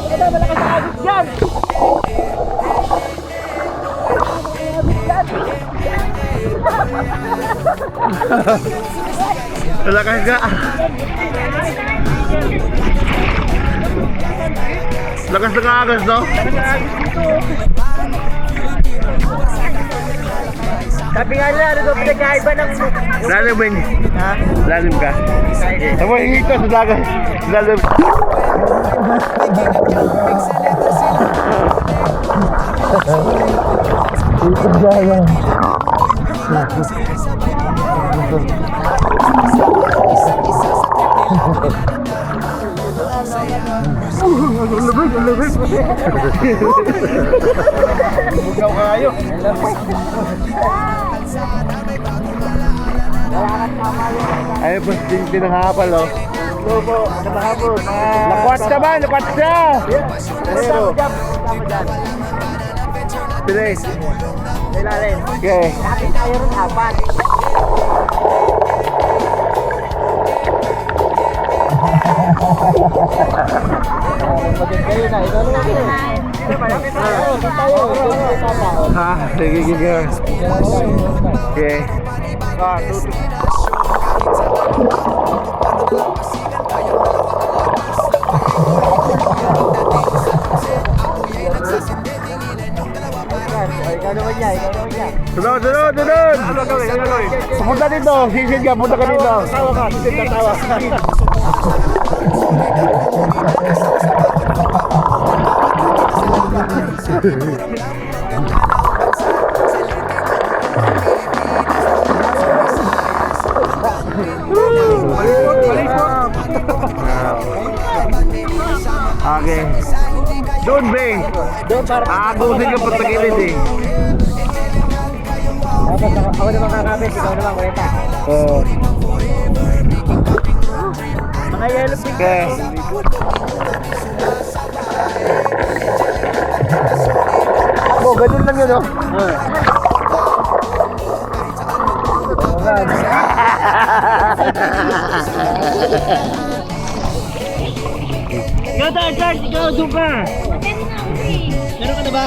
Ito, malakas ang agos dyan. Malakas ka. Lakas na kaagos, no? Sabi nga nila, ano daw pinagkaiba ng... Lalim, Ben. Ha? Lalim ka. Ako hihito sa dagat. Lalim. Hihito dyan. Bugaw kayo. Ayun po, pinahapal, oh. Lobo, nabahapon. Lakwat ka ba? Lakwat siya! Pero, tama dyan. Bilis. Ilalim. Okay. Nakapit tayo rin apat. Maganda yun na. Ito naman yun. Malapit tayo. Tayo. Ha? Sige, sige. Okay. Ikaw naman niya. Sunod, sunod, sunod! Pupunta dito. Sisid ka, punta ka dito. Tawa ka. Sisid ka, tawa. Okay. Doon, Beng. Doon para... Aagusin ka pa sa gilid, eh. Ako naman kakapit. Ikaw naman, kwenta. Oo. Mga yellow pink. Okay. Ako, ganun lang yun, oh. Ikaw tayo, Charles. Ikaw, doon ka. Meron ka na ba?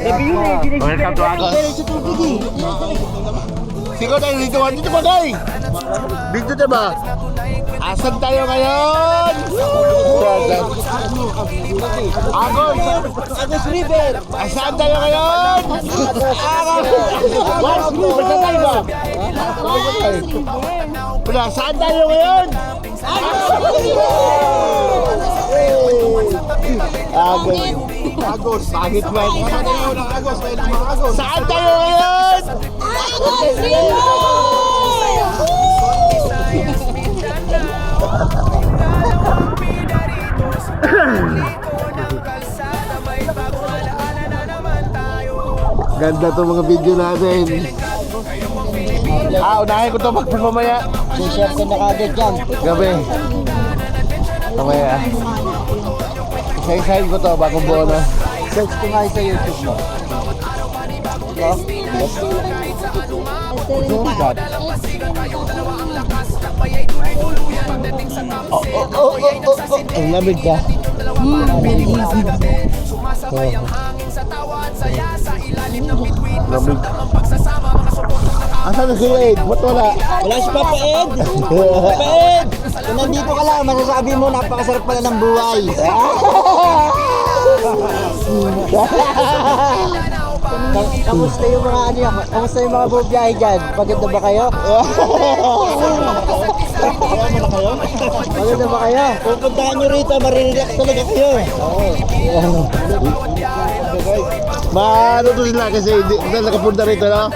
Gabi yun eh. Welcome to Agos. Sa tubig eh. Siko tayo dito, dito ba tayo? Dito diba? Asan tayo ngayon? Agos! Agos River. Asan tayo ngayon? Agos! Saan tayo ba? Wala, saan tayo ngayon? Agos! Agos! Pangit ba? Saan tayo ng Agos? Saan tayo ngayon? Agos River! Ganda to mga video natin. Unahin ko to mamaya. Share ko na kagad dyan. Gabi. Mamaya. Isa-isahin ko to bagong buo na. Search ko nga sa YouTube mo. Ang lamig ka. Lamig. Asan na si Ed? Ba't wala? Wala si Papa Ed! Papa Ed! Kung nandito ka lang, masasabi mo napakasarap pala ng buhay. Kamusta yung mga ano yan? Kamusta yung mga bubiyahe dyan? Paganda ba kayo? Paganda ba kayo? Pupuntahan nyo rito, marirelax talaga kayo. Maano to sila kasi hindi nakapunta rito, no?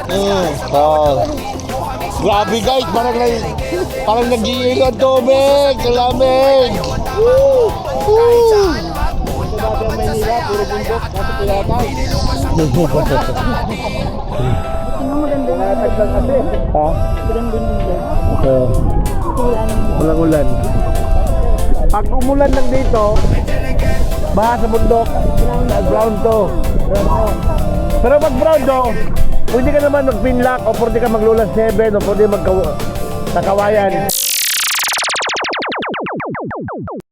Oo. Grabe guys, parang nag-iilo ang tubig, ang lamig. Woo! Woo! Sabi ang Maynila, puro bundok, kaso pilakay. Nataglang kasi. Ha? Oo. Walang ulan. Pag umulan lang dito, baha sa bundok, brown to. Pero pag brown to, pwede ka naman mag-pinlock o pwede ka maglulas 7 o pwede sa Kawayan.